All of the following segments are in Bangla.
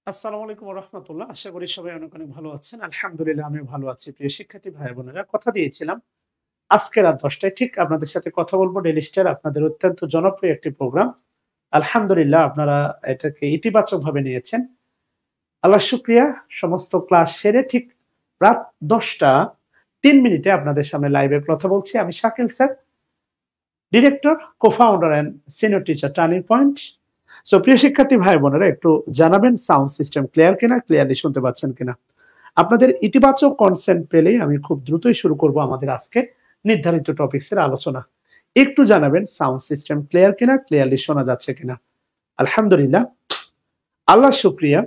আসসালামু আলাইকুম ওয়া রাহমাতুল্লাহ। আশা করি সবাই অনেক, অনেক ভালো আছেন। আলহামদুলিল্লাহ আমিও ভালো আছি। প্রিয় শিক্ষার্থী ভাই বোনেরা, কথা দিয়েছিলাম আজকে রাত ১০ টায় ঠিক আপনাদের সাথে কথা বলব ডেইলি স্টার আপনাদের অত্যন্ত জনপ্রিয় একটি প্রোগ্রাম। আলহামদুলিল্লাহ আপনারা এটাকে ইতিবাচকভাবে নিয়েছেন। আল্লাহর শুকরিয়া। সমস্ত ক্লাস সেরে ঠিক রাত ১০টা ৩ মিনিটে আপনাদের সামনে লাইভে কথা বলছি। আমি Shakil sir, director, co-founder and senior teacher turning point. So প্রিয় শিক্ষার্থী ভাই বোনেরা, একটু জানাবেন সাউন্ড সিস্টেম ক্লিয়ার কিনা, ক্লিয়ারলি শুনতে পাচ্ছেন কিনা। আপনাদের ইতিবাচক কনসেন্ট পেলেই আমি খুব দ্রুতই শুরু করব আমাদের আজকে নির্ধারিত টপিকসের আলোচনা। একটু জানাবেন সাউন্ড সিস্টেম ক্লিয়ার কিনা, ক্লিয়ারলি শোনা যাচ্ছে কিনা। আলহামদুলিল্লাহ, আল্লাহর শুকরিয়া,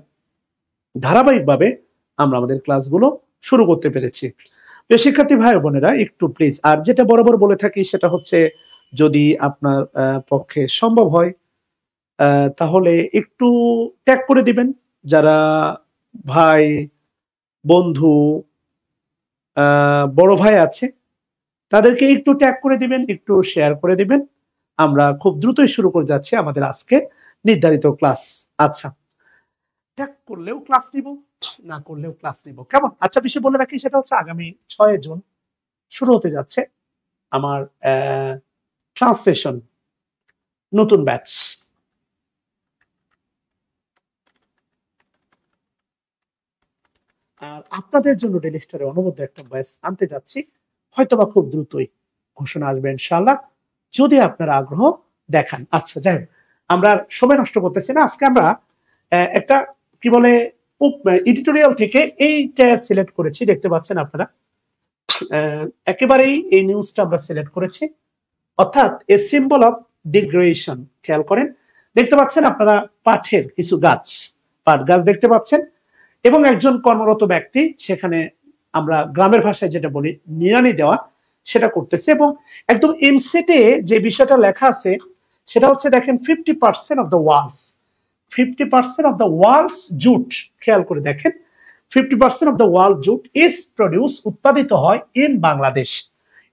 ধারাবাহিকভাবে আমরা আমাদের ক্লাসগুলো শুরু করতে পেরেছি। প্রিয় শিক্ষার্থী ভাই বোনেরা, একটু প্লিজ, আর যেটা বরাবর বলে থাকি সেটা হচ্ছে, যদি আপনার পক্ষে সম্ভব হয় তাহলে একটু ট্যাগ করে দিবেন। যারা ভাই, বন্ধু, বড় ভাই আছে তাদেরকে একটু ট্যাগ করে দিবেন, একটু শেয়ার করে দিবেন। আমরা খুব দ্রুতই শুরু করে যাচ্ছি আমাদের আজকে নির্ধারিত ক্লাস। আচ্ছা, ট্যাগ করলেও ক্লাস নিব, না করলেও ক্লাস নিব, কেমন? আচ্ছা, বিষয় বলে রাখি, সেটা হচ্ছে আগামী ৬ জুন শুরু হতে যাচ্ছে আমার ট্রান্সলেশন নতুন ব্যাচ। আর আপনাদের জন্য ডেইলি স্টারে অনবদ্য একটা ব্যাচ আনতে যাচ্ছি, হয়তোবা খুব দ্রুতই ঘোষণা আসবে ইনশাআল্লাহ, যদি আপনারা আগ্রহ দেখান। আচ্ছা, যাই হোক, আমরা আর সময় নষ্ট করতেছি না। আজকে আমরা একটা কি বলে এডিটোরিয়াল থেকে এইটা সিলেক্ট করেছি, দেখতে পাচ্ছেন আপনারা। একেবারেই এই নিউজটা আমরা সিলেক্ট করেছি, অর্থাৎ এ সিম্বল অফ ডিগ্রেডেশন। খেয়াল করেন, দেখতে পাচ্ছেন আপনারা পাটের কিছু গাছ, পাট গাছ দেখতে পাচ্ছেন, এবং একজন কর্মরত ব্যক্তি সেখানে, আমরা গ্রামের ভাষায় যেটা বলি, নিড়ানি দেওয়া, সেটা করতেছে। এবং একদম এমসেটে যে বিষয়টা লেখা আছে সেটা হচ্ছে, দেখেন, 50% of the walls, 50% of the walls jute. খেয়াল করে দেখেন, 50% of the world jute is produce, উৎপাদিত হয় ইন বাংলাদেশ।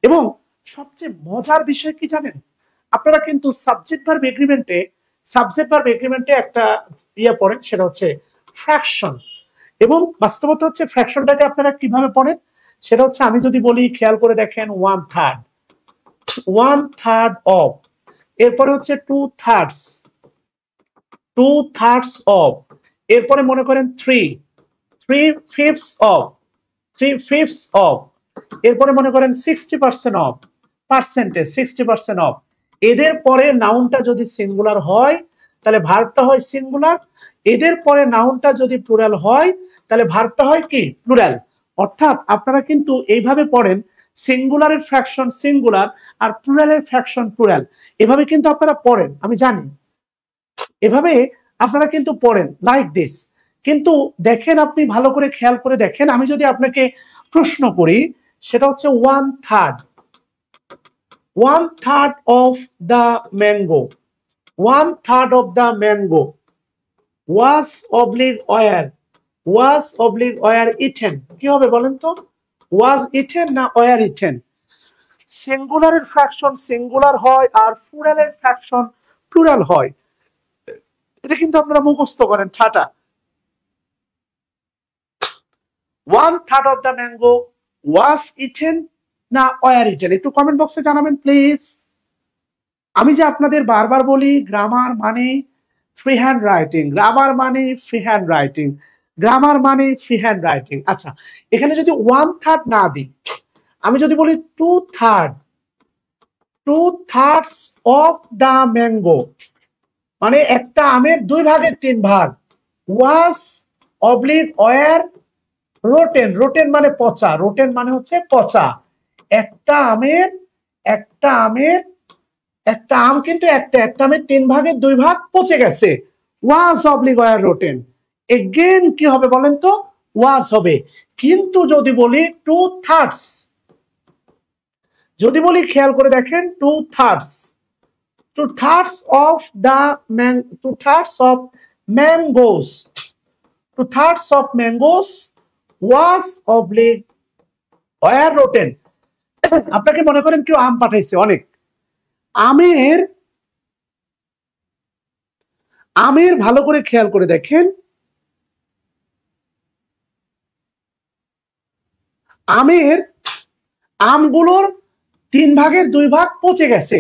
এবং সবচেয়ে মজার বিষয় কি জানেন? আপনারা কিন্তু সাবজেক্ট ভার্ব এগ্রিমেন্টে একটা পড়েন, সেটা হচ্ছে ফ্র্যাকশন। এবং বাস্তবতা হচ্ছে ফ্র্যাকশনটাকে আপনারা কিভাবে পড়েন সেটা হচ্ছে, আমি যদি বলি, খেয়াল করে দেখেন, 1/3, 1/3 অফ, এরপরে হচ্ছে 2/3, 2/3 অফ, এরপরে মনে করেন 3/5 অফ, 3/5 অফ, এরপরে মনে করেন 60% অফ, পার্সেন্টেজ 60% অফ। এদের পরে নাউনটা যদি সিঙ্গুলার হয় তাহলে ভার্বটা হয় সিঙ্গুলার, এদের পরে নাউনটা যদি প্লুরাল হয় তাহলে ভার্বটা হয় কি? প্লুরাল। অর্থাৎ আপনারা কিন্তু এইভাবে পড়েন, সিঙ্গুলারের ফ্র্যাকশন সিঙ্গুলার আর প্লুরালের ফ্র্যাকশন প্লুরাল, এভাবে কিন্তু আপনারা পড়েন, আমি জানি এভাবে আপনারা কিন্তু পড়েন লাইক দিস। কিন্তু দেখেন, আপনি ভালো করে খেয়াল করে দেখেন, আমি যদি আপনাকে প্রশ্ন করি, সেটা হচ্ছে 1/3, 1/3 of the mango, 1/3 of the mango was oblique were eaten. কি হবে বলেন তো? ওয়াজ ইটেন না ওয়ার ইটেন? সিঙ্গুলারের ফ্র্যাকশন সিঙ্গুলার হয় আর প্লুরালের ফ্র্যাকশন প্লুরাল হয়। এটা কিন্তু আপনারা মুখস্থ করেন ঠাটা। 1/3 of the mango was eaten না ওয়ার ইটেন? একটু কমেন্ট বক্সে জানাবেন প্লিজ। আমি যে আপনাদের বারবার বলি, গ্রামার মানে ফ্রি হ্যান্ড রাইটিং, গ্রামার মানে ফ্রি হ্যান্ড রাইটিং, গ্রামার মানে ফ্রি হ্যান্ড রাইটিং। আচ্ছা, এখানে যদি 1/3 না দিই, আমি যদি বলি 2/3 অফ দ্য ম্যাঙ্গো, মানে একটা আমের 2/3 ওয়াজ অবলিক ওয়ার রোটেন, রোটেন মানে পচা, রোটেন মানে হচ্ছে পচা। একটা আমের একটা আম কিন্তু একটা আমের 3/2 পচে গেছে, ওয়াজ অবলিক ওয়ার রোটেন। এগেন কি হবে বলেন তো? ওয়াজ হবে। কিন্তু যদি বলি 2/3, যদি বলি, খেয়াল করে দেখেন, 2/3 of the 2/3 of mangoes, 2/3 of mangoes was oblique war rotten. আপনাকে মনে করেন কেউ আম পাঠাইছে অনেক, আমের ভালো করে খেয়াল করে দেখেন, আমের আমগুলোর 3 ভাগের 2 ভাগ পচে গেছে।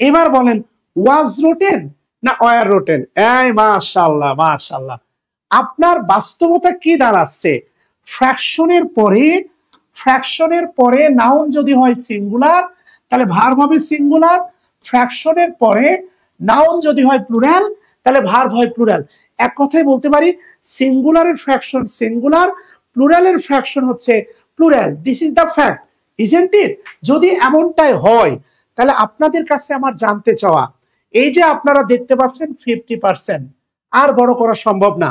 এবার বলেন ওয়াজ রোটেন না ওয়ার রোটেন? এই মাশাআল্লাহ মাশাআল্লাহ, আপনার বাস্তবতা কি দাঁড়াচ্ছে? ফ্র্যাকশনের পরে নাউন যদি হয় সিঙ্গুলার তাহলে ভার্ব হবে সিঙ্গুলার, ফ্র্যাকশনের পরে নাউন যদি হয় প্লুরাল তাহলে ভার্ব হয় প্লুরাল। এক কথায় বলতে পারি সিঙ্গুলারের ফ্র্যাকশন সিঙ্গুলার, প্লুরালের ফ্র্যাকশন হচ্ছে plural. This is the fact, isn't it? যদি এমনটাই হয় তাহলে আপনাদের কাছে আমার জানতে চাওয়া, এই যে আপনারা দেখতে পাচ্ছেন 50%, আর বড় করা সম্ভব না,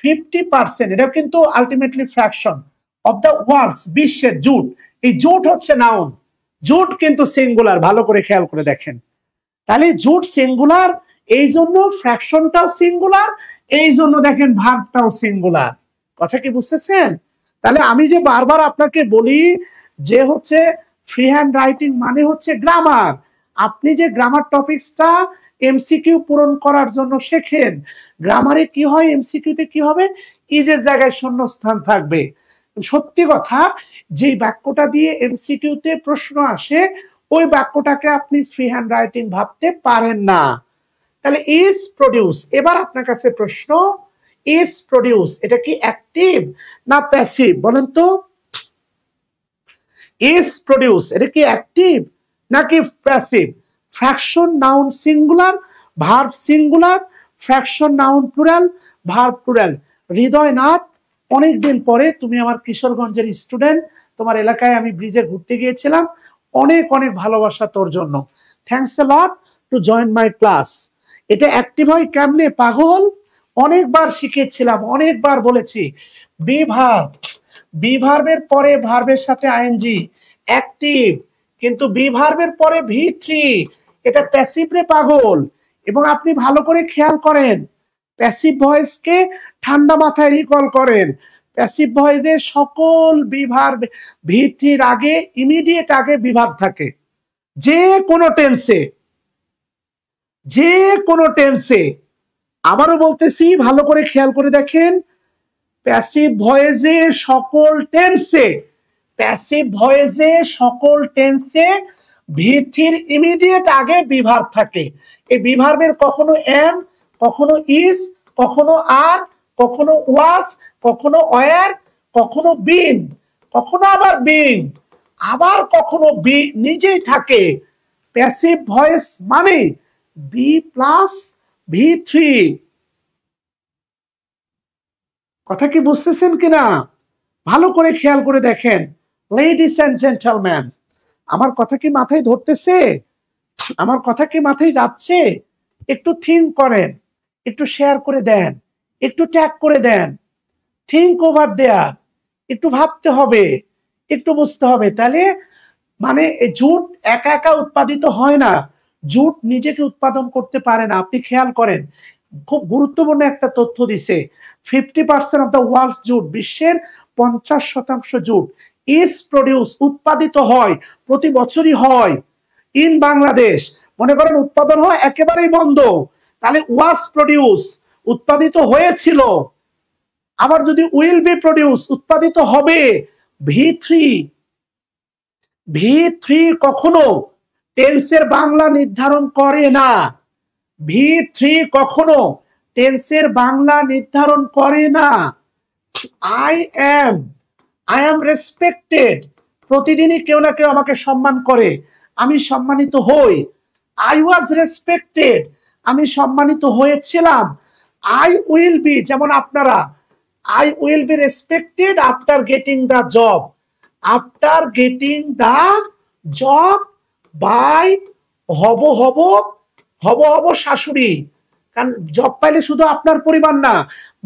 50% এটা কিন্তু ultimately fraction of the words. বিশ্বের জুট, এই জুট হচ্ছে নাউন, জুট কিন্তু সিঙ্গুলার, ভালো করে খেয়াল করে দেখেন। তাহলে জুট সিঙ্গুলার, এই জন্য ফ্র্যাকশনটাও সিঙ্গুলার, এই জন্য দেখেন ভার্বটাও সিঙ্গুলার। কথা কি বুঝতেছেন? তাহলে আমি যে বারবার আপনাকে বলি যে হচ্ছে ফ্রি হ্যান্ড রাইটিং মানে হচ্ছে গ্রামার। আপনি যে গ্রামার টপিকসটা এমসিকিউ পূরণ করার জন্য শেখেন, গ্রামারে কি হয়, এমসিকিউতে কি হবে, ইজের জায়গায় শূন্যস্থান থাকবে। সত্যি কথা, যে বাক্যটা দিয়ে এমসিকিউতে প্রশ্ন আসে ওই বাক্যটাকে আপনি ফ্রি হ্যান্ড রাইটিং ভাবতে পারেন না। তাহলে ইজ প্রডিউস, এবার আপনার কাছে প্রশ্ন, ইজ প্রডিউস এটা কি অ্যাক্টিভ না প্যাসিভ বলেন তো? ইজ প্রডিউস এটা কি অ্যাক্টিভ নাকি passive? Fraction noun singular, verb singular, fraction noun plural, verb plural. Hridaynath, অনেকদিন পরে তুমি আমার কিশোরগঞ্জের স্টুডেন্ট, তোমার এলাকায় আমি ব্রিজে ঘুরতে গিয়েছিলাম, অনেক অনেক ভালোবাসা তোর জন্য। Thanks a lot to join my class. এটা অ্যাক্টিভ হয় কেমনে পাগল? অনেকবার শিখেছিলাম, অনেকবার বলেছি। বি ভার্ব, বি ভার্বের পরে ভার্বের সাথে আইএনজি অ্যাক্টিভ, কিন্তু বি ভার্বের পরে ভি3 এটা প্যাসিভ রে পাগল। এবং আপনি ভালো করে খেয়াল করেন, প্যাসিভ ভয়েসকে ঠান্ডা মাথায় রিকল করেন। প্যাসিভ ভয়েসে সকল বি ভার্ব ভি3 আগে ইমিডিয়েট আগে বিভাগ থাকে, যে কোনো টেন্সে, যে কোনো টেন্সে। আবারও বলতেছি, ভালো করে খেয়াল করে দেখেন, প্যাসিভ ভয়েসে সকল টেন্সে, প্যাসিভ ভয়েসে সকল টেন্সে ভি3 ইমিডিয়েট আগে বিভাগ থাকে। এই বিভার্বের কখনো এম, কখনো ইজ, কখনো আর, কখনো ওয়াজ, কখনো ওয়ার, কখনো বিন, কখনো আবার বিং, আবার কখনো বি নিজেই থাকে। প্যাসিভ ভয়েস মানে বি প্লাস ভি3। কথা কি বুঝতেছেন কিনা? ভালো করে খেয়াল করে দেখেন। লেডিস এন্ড জেন্টলম্যান, আমার কথা কি মাথায় ধরতেছে? আমার কথা কি মাথায় যাচ্ছে? একটু থিঙ্ক করেন, একটু শেয়ার করে দেন, একটু ট্যাগ করে দেন। থিঙ্ক ওভার দেয়ার, একটু ভাবতে হবে, একটু বুঝতে হবে। তাহলে মানে জুট একা একা উৎপাদিত হয় না, জুট নিজেকে উৎপাদন করতে পারে না। আপনি খেয়াল করেন, খুব গুরুত্বপূর্ণ একটা তথ্য দিছে, 50% অফ দ্য ওয়ার্ল্ড জুট, বিশ্বের 50% জুট ইজ প্রডিউস উৎপাদিত হয়, প্রতি বছরই হয় ইন বাংলাদেশ। মনে করেন উৎপাদন হয় একেবারেই বন্ধ, তাহলে ওয়াজ প্রডিউস উৎপাদিত হয়েছিল। আবার যদি উইল বি প্রডিউস উৎপাদিত হবে। ভি3, ভি3 কখনো টেন্সের বাংলা নির্ধারণ করে না, ভি3 কখনো টেন্সের বাংলা নির্ধারণ করে না। আই অ্যাম রেসপেক্টেড, প্রতিদিনই কেউ না কেউ আমাকে সম্মান করে, আমি সম্মানিত হই। আই ওয়াজ রেসপেক্টেড, আমি সম্মানিত হয়েছিলাম। আই উইল বি, যেমন আপনারা, I will be respected after getting the job, after getting the job by হব হব হব হব শাশুড়ি। কারণ জব পাইলে শুধু আপনার পরিবার না,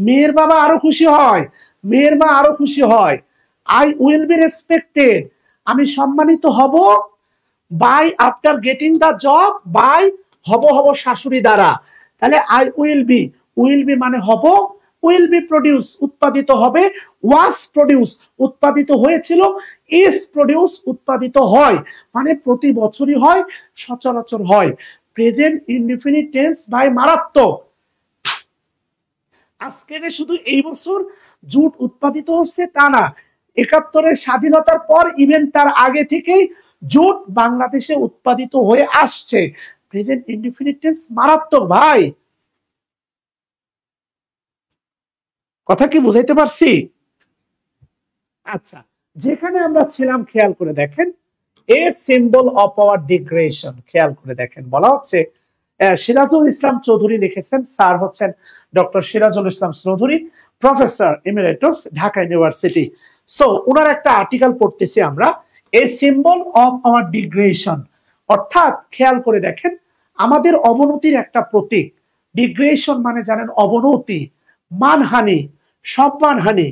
মেয়ের বাবা আরো খুশি হয়, মেয়ের মা আরো খুশি হয়। আই উইল বি রেসপেক্টেড, আমি সম্মানিত হব, by after getting the job, by হব হব শাশুড়ি দ্বারা। তাহলে আই উইল বি মানে হব, উইল বি প্রডিউস উৎপাদিত হবে, ওয়াজ প্রডিউস উৎপাদিত হয়েছিল, ইজ প্রডিউস উৎপাদিত হয়, মানে প্রতি বছরই হয়, সচরাচর হয়। প্রেজেন্ট ইনডিফিনিট টেন্স ভাই মারাত্মক। আজকে শুধু এই বছর জুট উৎপাদিত হচ্ছে তা না, 71-এর স্বাধীনতার পর ইভেন তার আগে থেকেই জুট বাংলাদেশে উৎপাদিত হয়ে আসছে। প্রেজেন্ট ইনডিফিনিট টেন্স মারাত্মক ভাই, কথা কি বুঝাইতে পারছি? আচ্ছা, যেখানে আমরা ছিলাম খেয়াল করে দেখেন, এ সিম্বল অফ আওয়ার ডিগ্রেশন, খেয়াল করে দেখেন বলা হচ্ছে সিরাজুল ইসলাম চৌধুরী লিখেছেন, স্যার হচ্ছেন doctor Sirajul Islam Chowdhury, professor emeritus, Dhaka university. So ওনার একটা আর্টিকেল পড়তেছি আমরা, a symbol of our digression, অর্থাৎ খেয়াল করে দেখেন আমাদের অবনতির একটা প্রতীক। ডিগ্রেশন মানে জানেন অবনতি, মানহানি, সম্মানহানি,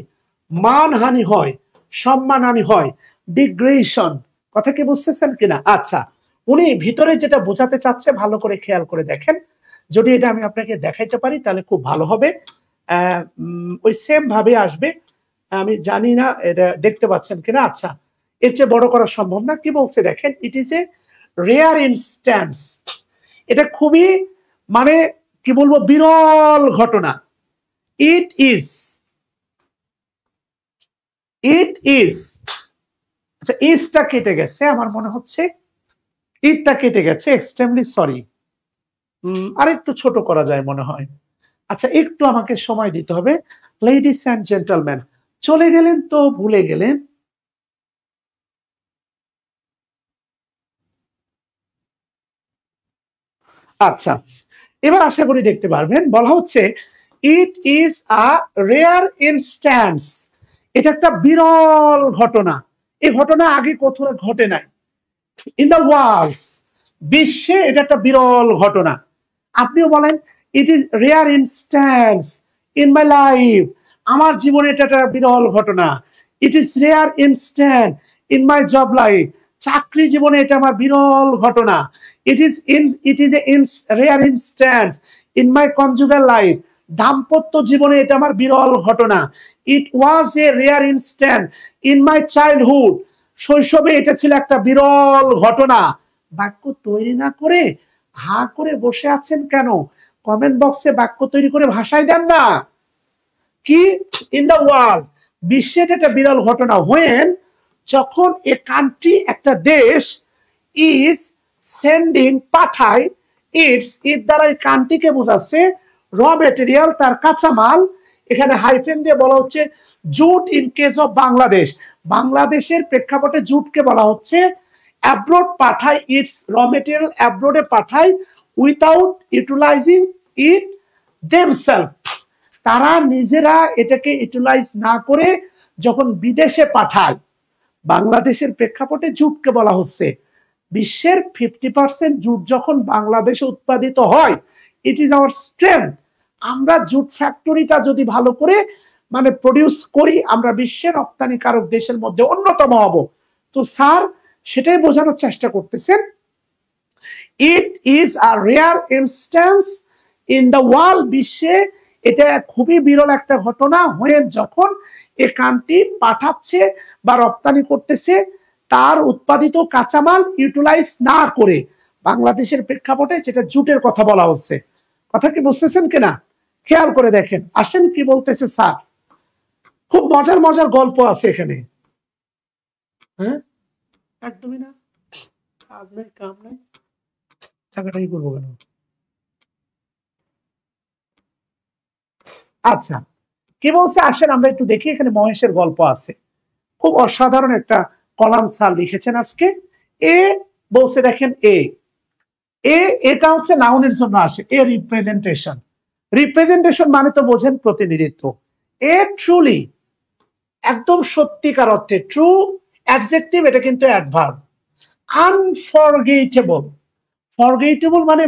মানহানি হয়, সম্মানহানি হয়, ডিগ্রেশন। কথা কি বুঝতেছেন কিনা? আচ্ছা, উনি ভিতরে যেটা বোঝাতে চাচ্ছে ভালো করে খেয়াল করে দেখেন, যদি এটা আমি আপনাকে দেখাইতে পারি তাহলে খুব ভালো হবে। ওই সেম ভাবে আসবে, আমি জানি না এটা দেখতে পাচ্ছেন কিনা। আচ্ছা, এর চেয়ে বড় করা সম্ভব না। কি বলছে দেখেন, ইট ইজ এ রেয়ার ইনস্ট্যান্স, এটা খুবই মানে কি বলবো বিরল ঘটনা। ইট ইজ, ইট ইজ, আচ্ছা ইজটা কেটে গেছে আমার মনে হচ্ছে, ইটটা কেটে গেছে, এক্সট্রিমলি সরি, আরেকটু ছোট করা যায় মনে হয়। আচ্ছা একটু আমাকে সময় দিতে হবে। লেডিস অ্যান্ড জেন্টলম্যান, চলে গেলেন তো ভুলে গেলেন। আচ্ছা, এবার আশা করি দেখতে পারবেন। বলা হচ্ছে it is a rare instance, এটা একটা বিরল ঘটনা, এই ঘটনা আগে কোথাও ঘটে নাই। ইন দ্য ওয়ার্ল্ড, বিশ্বে এটা একটা বিরল ঘটনা। আপনিও বলেন it is rare instance in my life, আমার জীবনে এটা একটা বিরল ঘটনা। It is rare instant in my job life, চাকরি জীবনে এটা আমার বিরল ঘটনা। It is a rare instance in my conjugal life, দাম্পত্য জীবনে এটা আমার বিরল ঘটনা। It was a rare instant in my childhood, শৈশবে এটা ছিল একটা বিরল ঘটনা। বাক্য তৈরি না করে হা করে বসে আছেন কেন? কমেন্ট বক্সে বাক্য তৈরি করে ভাষায় দেন না। কি ইন দ্য ওয়ার্ল্ড, বিশ্বে এটা একটা বিরল ঘটনা। হোয়েন, যখন এ কান্ট্রি একটা দেশ, ইজ সেন্ডিং পাঠায়, ইট দ্বারা এই কান্ট্রিকে বোঝাচ্ছে র মেটেরিয়াল, তার কাঁচামাল, এখানে হাইফেন দিয়ে বলা হচ্ছে jute in case of Bangladesh, বাংলাদেশের প্রেক্ষাপটে জুটকে বলা হচ্ছে অ্যাব্রোড পাঠায়, ইটস র মেটেরিয়াল অ্যাব্রোডে পাঠায় উইথাউট ইউটিলাইজিং ইট দেমসেলফ, তারা নিজেরা এটাকে ইউটিলাইজ না করে যখন বিদেশে পাঠায়, বাংলাদেশের প্রেক্ষাপটে জুটকে বলা হচ্ছে বিশ্বের 50% জুট যখন বাংলাদেশে উৎপাদিত হয়, ইট ইজ আওয়ার স্ট্রেংথ। আমরা জুট ফ্যাক্টরিটা যদি ভালো করে মানে প্রডিউস করি, আমরা বিশ্বের রপ্তানিকারক দেশের মধ্যে অন্যতম হব। তো স্যার সেটাই বোঝানোর চেষ্টা করতেছেন, it is a rare instance in the world, বিশ্বে এটা খুবই বিরল একটা ঘটনা। হয়ে যখন এ কান্ট্রি পাঠাচ্ছে বা রপ্তানি করতেছে তার উৎপাদিত কাঁচামাল ইউটিলাইজ না করে, বাংলাদেশের প্রেক্ষাপটে যেটা জুটের কথা বলা হচ্ছে। কথা কি বুঝতেছেন কিনা? খেয়াল করে দেখেন, আসেন কি বলতেছে স্যার। খুব মজার মজার গল্প আছে এখানে। হ্যাঁ একদমই না, কাজ নাই কাম নাই, টাকাটাই করবো কেন? আচ্ছা, কি বলছে আসেন আমরা একটু দেখি। এখানে মহেশের গল্প আছে, খুব অসাধারণ একটা কলাম স্যার লিখেছেন আজকে। এ বলছে দেখেন, এটা হচ্ছে নাউনের জন্য আসে, এ রিপ্রেজেন্টেশন। রিপ্রেজেন্টেশন মানে তো বোঝেন প্রতিনিধিত্ব। এ ট্রুলি, একদম সত্যিকার অর্থে, ট্রু অ্যাডজেক্টিভ, এটা কিন্তু অ্যাডভার্ব। আনফরগেটেবল, ফরগেটেবল মানে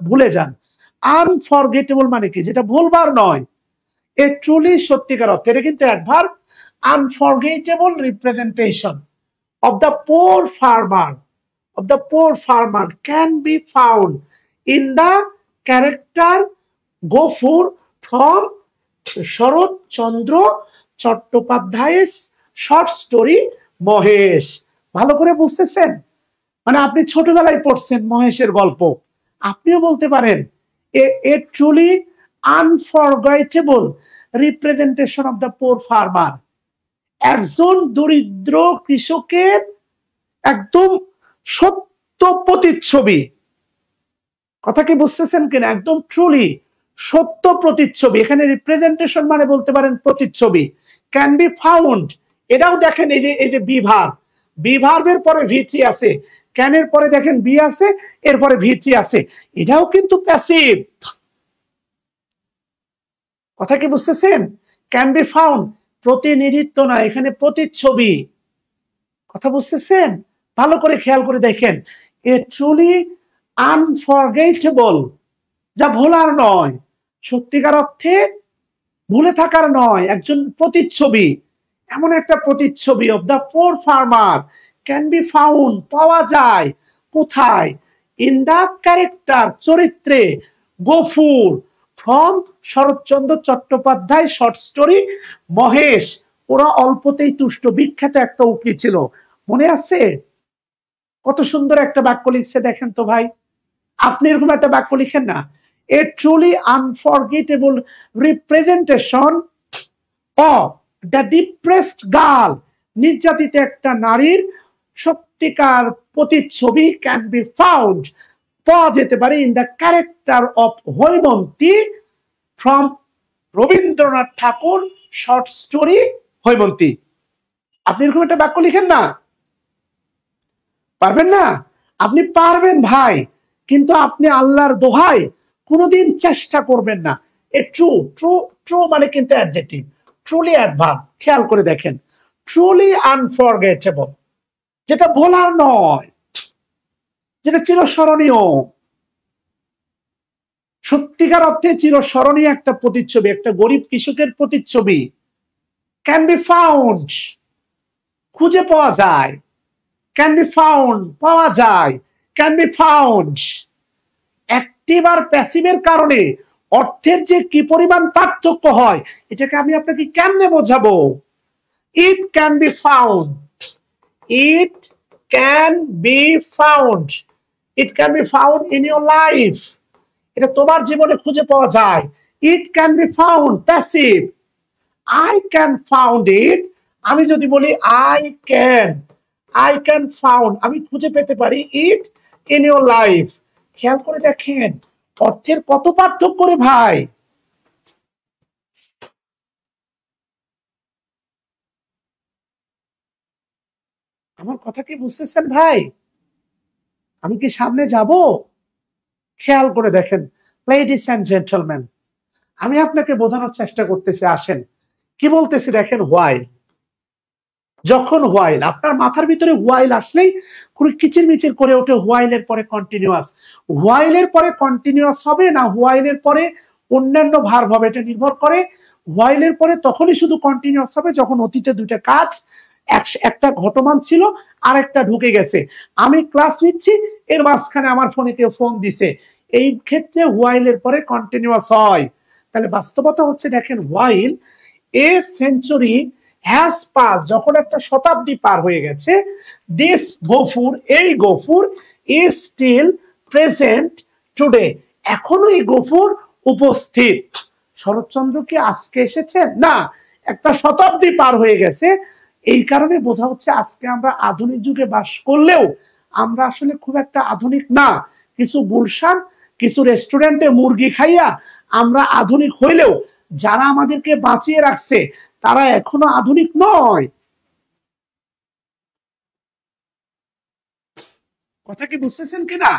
ভুলে যান, আনফরগেটেবল মানে কি যেটা ভুলবার নয়। এ ট্রুলি সত্যিকার অর্থে, এটা কিন্তু adverb. Unforgettable representation of the poor farmer, of the poor farmer can be found in the character Gofur from Sharad Chandra Chattopadhyay's short story Mahesh. ভালো করে বুঝতেছেন? মানে আপনি ছোটবেলায় পড়ছেন মহেশের গল্প, আপনিও বলতে পারেন a truly unforgettable representation of the poor farmer. একজন দরিদ্র কৃষকের একদম সত্য প্রতিচ্ছবি। কথা কি বুঝতেছেন কিনা? একদম ট্রুলি সত্য প্রতিচ্ছবি। এখানে রিপ্রেজেন্টেশন মানে বলতে পারেন প্রতিচ্ছবি। ক্যান বি ফাউন্ড, এটাও দেখেন এই যে বি ভার্বের পরে ভি3 আছে, ক্যানের পরে দেখেন বি আছে, এরপরে ভি3 আছে, এটাও কিন্তু প্যাসিভ। কথা কি বুঝতেছেন? ক্যান বি ফাউন্ড প্রতিনিধিত্ব না, এখানে প্রতিচ্ছবি। কথা বুঝতেছেন? ভালো করে খেয়াল করে দেখেন, এ ট্রুলি আনফরগেটেবল, যা ভোলার নয়, সত্যিকার অর্থে ভুলে থাকার নয়, একজন প্রতিচ্ছবি। এমন একটা প্রতিচ্ছবি of the poor farmer can be found, পাওয়া যায় কোথায়? ইন দ্য ক্যারেক্টার, চরিত্রে, Gafur from Sarat Chandra Chattopadhyay short story Mahesh. ওরা অল্পতেই তুষ্ট, বিখ্যাত একটা উক্তি ছিল, মনে আছে? কত সুন্দর একটা বাক্য লিখছে দেখেন তো ভাই। আপনি এরকম একটা বাক্য লিখেন না, a truly unforgettable representation of the depressed girl, নির্যাতিত একটা নারীর সত্যিকার প্রতিচ্ছবি ক্যান বি ফাউন্ড, পাওয়া যেতে পারে in the character of Haimanti from Rabindranath Thakur short story Haimanti. আপনি এরকম একটা বাক্য লিখেন না, পারবেন না? আপনি পারবেন ভাই, কিন্তু আপনি আল্লাহর দোহাই কোনোদিন চেষ্টা করবেন না। এ ট্রু ট্রু ট্রু মানে কিন্তু অ্যাডজেক্টিভ, ট্রুলি অ্যাডভার্ব। খেয়াল করে দেখেন, ট্রুলি আনফরগেটেবল, যেটা ভোলার নয়, যেটা চিরস্মরণীয়, সত্যিকার অর্থে চিরস্মরণীয় একটা প্রতিচ্ছবি, একটা গরিব কৃষকের প্রতিচ্ছবি। ক্যান বি ফাউন্ড, খুঁজে পাওয়া যায়, ক্যান বি ফাউন্ড পাওয়া যায়, ক্যান বি ফাউন্ড। অ্যাক্টিভ আর প্যাসিভের কারণে অর্থের যে কি পরিমাণ পার্থক্য হয়, এটাকে আমি আপনাকে কেমনে বোঝাবো? It can be found, it can be found, it can be found in your life, এটা তোমার জীবনে খুঁজে পাওয়া যায়। It can be found passive. I can found it, আমি যদি বলি আই ক্যান ফাউন্ড, আমি খুঁজে পেতে পারি ইট ইন ইউর লাইফ। খেয়াল করে দেখেন অর্থের কত পার্থক্য রে ভাই। আমার কথা কি বুঝতেছেন ভাই? আমি কি সামনে যাব? খেয়াল করে দেখেন লেডিস এন্ড জেন্টলম্যান, আমি আপনাকে বোঝানোর চেষ্টা করতেছি, আসেন। কি বলতেছি দেখেন, হোয়াইল। যখন হোয়াইল আপনার মাথার ভিতরে হোয়াইল আসলেই কিচির মিচির করে ওঠে, হোয়াইলের পরে কন্টিনিউয়াস। হোয়াইলের পরে কন্টিনিউয়াস হবে না হোয়াইলের পরে অন্যান্য ভার্ব হবে, এটা নির্ভর করে। হোয়াইলের পরে তখনই শুধু কন্টিনিউয়াস হবে যখন অতীতে দুইটা কাজ, একটা ঘটমান ছিল আর একটা ঢুকে গেছে। আমি ক্লাস নিচ্ছি, এর মাঝখানে আমার ফোনে কেউ ফোন দিছে, এই ক্ষেত্রে হোয়াইলের পরে কন্টিনিউয়াস হয়। তাহলে বাস্তবতা হচ্ছে দেখেন, while a century has pass, যখন একটা শতাব্দী পার হয়ে গেছে, দিস গফুর, এই Gafur is still present today, এখনো এই গফুর উপস্থিত। শরৎচন্দ্র কি আজকে এসেছেন? না, একটা শতাব্দী পার হয়ে গেছে। এই কারণে বোঝা হচ্ছে আজকে আমরা আধুনিক যুগে বাস করলেও আমরা আসলে খুব একটা আধুনিক না। কিছু গুলশান, কিছু রেস্টুরেন্টে মুরগি খাইয়া আমরা আধুনিক হইলেও যারা আমাদেরকে বাঁচিয়ে রাখছে তারা এখনো আধুনিক নয়। কথা কি বুঝতেছেন কিনা?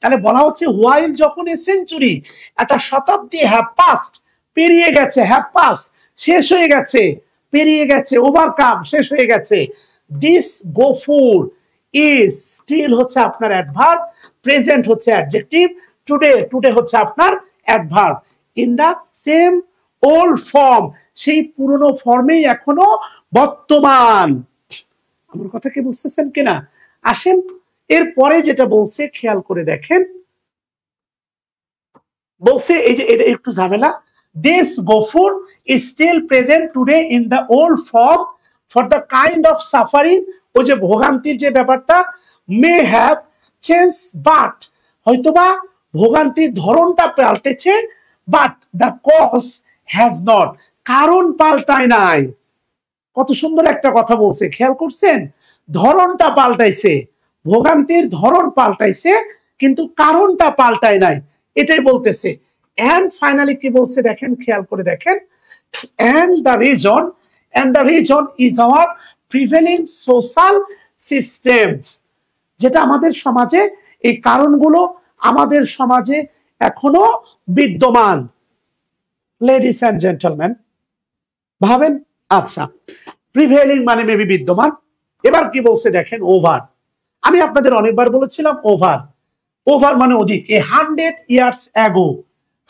তাহলে বলা হচ্ছে হোয়াইল যখন এ সেঞ্চুরি, একটা শতাব্দী হ্যাভ পাস্ট, পেরিয়ে গেছে, হ্যাভ পাস শেষ হয়ে গেছে, পেরিয়ে গেছে, ওভারকাম শেষ হয়ে গেছে। দিস গফুর ইজ স্টিল হচ্ছে আপনার অ্যাডভার্ব, প্রেজেন্ট হচ্ছে অ্যাডজেক্টিভ, টুডে, টুডে হচ্ছে আপনার adverb. In the same old form, সেই পুরনো ফর্মেই এখনো বর্তমান। আমার কথা কি বুঝতেছেন কিনা? আসেন এরপরে যেটা বলছে খেয়াল করে দেখেন, বলছে এই যে এটা একটু ঝামেলা, this Gafur is still present today in the old form for the kind of suffering, ওই যে ভোগান্তির যে ব্যাপারটা, মে হ্যাভ চেঞ্জ, বাট হয়তোবা ভোগান্তির ধরনটা পাল্টেছে, but the cause has not, কারণ পাল্টায় নাই। কত সুন্দর একটা কথা বলছে, খেয়াল করছেন? ধরনটা পাল্টাইছে, ভোগান্তির ধরন পাল্টাইছে, কিন্তু কারণটা পাল্টায় নাই, এটাই বলতেছে। এন্ড ফাইনালি কি বলছে দেখেন, খেয়াল করে দেখেন, and the region is our prevailing social system। যেটা আমাদের সমাজে, এই কারণগুলো আমাদের সমাজে এখনো বিদ্যমান। লেডিস এন্ড জেন্টলম্যান, ভাবেন। আচ্ছা, প্রিভেলিং মানে মেবি বিদ্যমান। এবার কি বলছে দেখেন, ওভার। আমি আপনাদের অনেকবার বলেছিলাম ওভার, ওভার মানে অধিক। 100 years ago,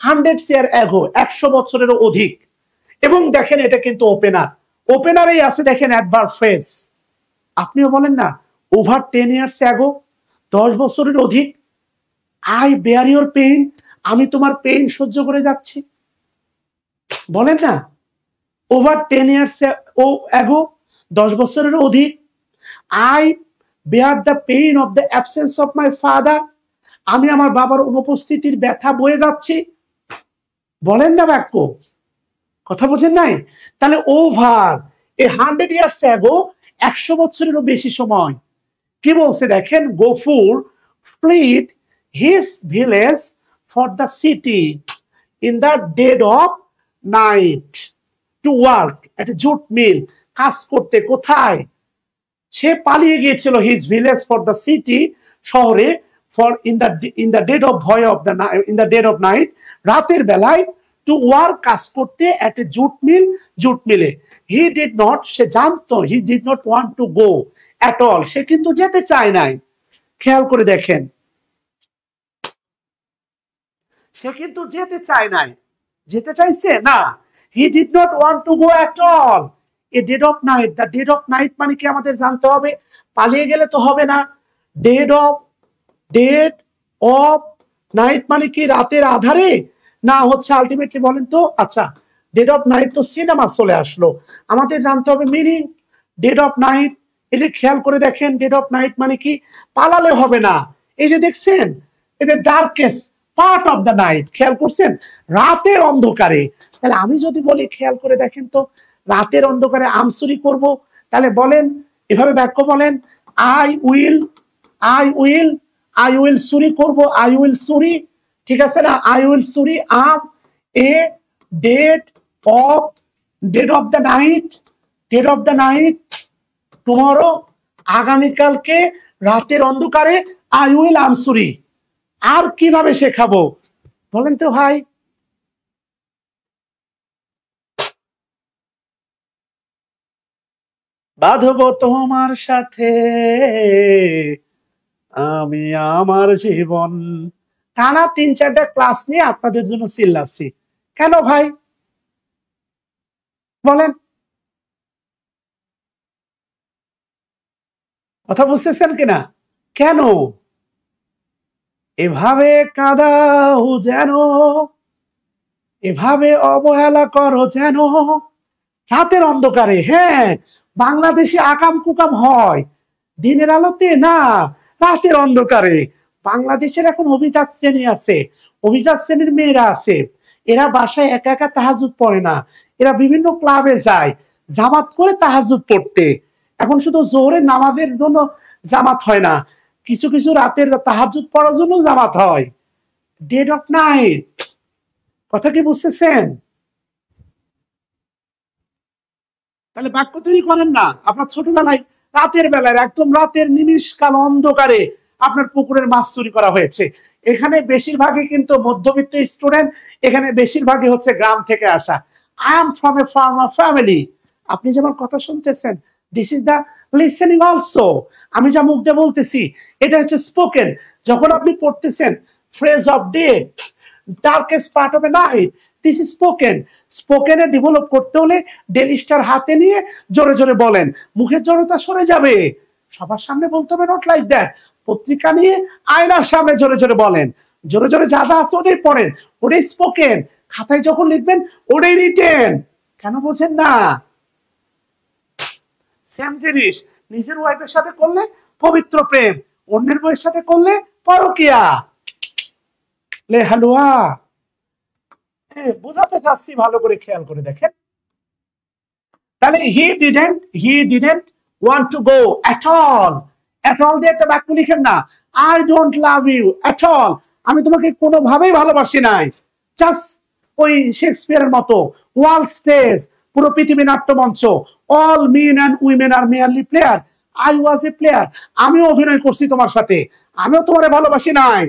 100 year ago, 100 বছরেরও অধিক। এবং দেখেন এটা কিন্তু ওপেনার, ওপেনারেই আছে দেখেন অ্যাডভার্ব ফ্রেজ। আপনিও বলেন না, ওভার 10 years ago, 10 বছরের অধিক। আই বেয়ার ইউর পেইন, আমি তোমার পেইন সহ্য করে যাচ্ছি, বলেন না? ওভার 10 years ago, 10 বছরের অধিক। I bear the pain of the absence of my father, আমি আমার বাবার অনুপস্থিতির ব্যথা বয়ে যাচ্ছি, বলেন না বাক্য? কথা বোঝেন নাই? তাহলে ওভার 100 years ago, 100 বছরেরও বেশি সময়। কি বলছে দেখেন, Gafur fled his village for the city in the dead of night to work at a jute mill, কাজ করতে। কোথায়? সে পালিয়ে গিয়েছিল his village for the city, শহরে, for in the dead of ভয় of the in the dead of night, রাতের বেলায়, টু ওয়ার্ক, কাজ করতে, এট এ জুট মিল, জুট মিলে। হি ডিড নট, সে জানতো, he did not want to go at all, সে কিন্তু যেতে চায় নাই। খেয়াল করে দেখেন, সে কিন্তু যেতে চায় নাই। যেতে চাইছে না, হি did not want to go at all. A dead of night, the dead of night মানে কি আমাদের জানতে হবে, পালিয়ে গেলে তো হবে না। Dead of, dead of night মানে কি রাতের আধারে, না হচ্ছে আলটিমেটলি বলেন তো? আচ্ছা, ডেড অফ নাইট তো সিনেমা চলে আসলো, আমাদের জানতে হবে মিনিং। ডেড অফ নাইট, এই যে খেয়াল করে দেখেন, ডেড অফ নাইট মানে কি পালালে হবে না। এই যে দেখছেন, এই যে darkest part of the night, খেয়াল করছেন, রাতের অন্ধকারে। তাহলে আমি যদি বলি, খেয়াল করে দেখেন তো, রাতের অন্ধকারে আম চুরি করবো, তাহলে বলেন, এভাবে বাক্য বলেন, I will, I will, I will চুরি করবো, আই উইল চুরি, ঠিক আছে না? আই উইল চুরি um, a dead of, dead of the night, dead of the night, tomorrow, আগামীকালকে রাতের অন্ধকারে আই উইল আম চুরি। আর কিভাবে শেখাবো বলেন তো ভাই? বাঁধবো তোমার সাথে আমি আমার জীবন। টানা 3-4টা ক্লাস নিয়ে আপনাদের জন্য চিল্লাচ্ছি কেন ভাই বলেন? কথা বুঝতেছেন কিনা? কেন এভাবে কাঁদাও যেন, এভাবে অবহেলা করো যেন রাতের অন্ধকারে? হ্যাঁ, বাংলাদেশে আকাম কুকাম হয় দিনের আলোতে না, রাতের অন্ধকারে। বাংলাদেশের এখন অভিজাত শ্রেণী আছে, অভিজাত শ্রেণীর মেয়েরা আছে, এরা বাসায় একা একা তাহাজ্জুদ পড়ে না, এরা বিভিন্ন ক্লাবে যায় জামাত করে তাহাজ্জুদ পড়তে। এখন শুধু জোহরের নামাজের জন্য জামাত হয় না, কিছু কিছু রাতের তাহাজ্জুদ পড়ার জন্য জামাত হয়, ডেড অফ নাইট। কথা কি বুঝতেছেন? তাহলে বাক্য তৈরি করেন না। আপনার ছোটবেলায় রাতের বেলায়, একদম রাতের নিমিষকাল অন্ধকারে আপনার পুকুরের মাছ চুরি করা হয়েছে। এখানে বেশিরভাগই কিন্তু মধ্যবিত্ত স্টুডেন্ট, এখানে বেশিরভাগই হচ্ছে গ্রাম থেকে আসা। I am from a farmer family. আপনি যেমন কথা শুনতেছেন, this is the listening also. আমি যা মুখ দিয়ে বলতেছি এটা হচ্ছে স্পোকেন। যখন আপনি পড়তেছেন phrase of day, darkest part of a night, this is spoken. স্পোকেনে ডেভেলপ করতে হলে ডেইলি স্টার হাতে নিয়ে জোরে জোরে বলেন, মুখের জড়তা সরে যাবে। সবার সামনে বলতে হবে নট লাইক দ্যাট। পত্রিকা নিয়ে আয়নার সামনে জোরে জোরে বলেন, জোরে জোরে যাদা আছে ওটাই পড়েন, ওটাই স্পোকেন। খাতায় যখন লিখবেন ওটাই রিটেন। কেন বোঝেন না? সেম জিনিস নিজের ওয়াইফের সাথে করলে পবিত্র প্রেম, অন্যের বইয়ের সাথে করলে পরকিয়া। লে হালুয়া বোঝাতে চাচ্ছি, ভালো করে খেয়াল করে দেখেন। তাহলে he didn't want to go at all দিয়ে একটা বাক্য লিখেন না, I don't love you at all, আমি তোমাকে কোনোভাবেই ভালোবাসি নাই। জাস্ট ওই শেক্সপিয়ারের মতো ওয়ার্ল্ড স্টেজ, পুরো পৃথিবী নাট্যমঞ্চ, all men and women are merely player, I was a player, আমিও অভিনয় করছি তোমার সাথে, আমিও তোমারে ভালোবাসি নাই।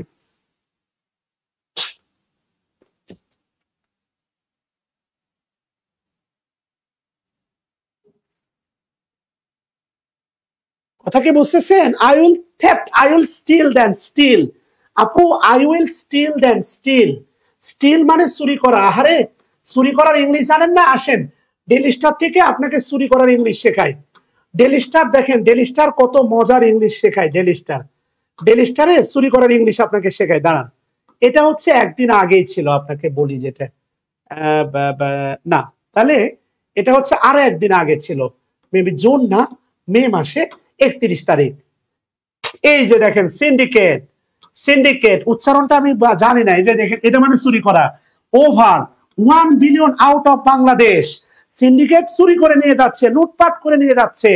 কথা কি বুঝতেছেন? I will theft, I will steal then steal, আপু I will steal then steal, steal মানে চুরি করা। আহারে, চুরি করার ইংলিশ জানেন না? আসেন ডেইলি স্টার থেকে আপনাকে চুরি করার ইংলিশ শেখাই। ডেইলি স্টার দেখেন, ডেইলি স্টার কত মজার ইংলিশ শেখায়। ডেইলি স্টারে চুরি করার ইংলিশ আপনাকে শেখায়। দাঁড়ান, এটা হচ্ছে একদিন আগেই ছিল, আপনাকে বলি যেটা না, তাহলে এটা হচ্ছে আরো একদিন আগে ছিল, মেবি জুন না মে মাসে 31 তারিখ। এই যে দেখেন সিন্ডিকেট উচ্চারণটা আমি জানি না, এই যে দেখেন এটা মানে চুরি করা। Over 1 billion out of Bangladesh, syndicate চুরি করে নিয়ে যাচ্ছে, লুটপাট করে নিয়ে যাচ্ছে।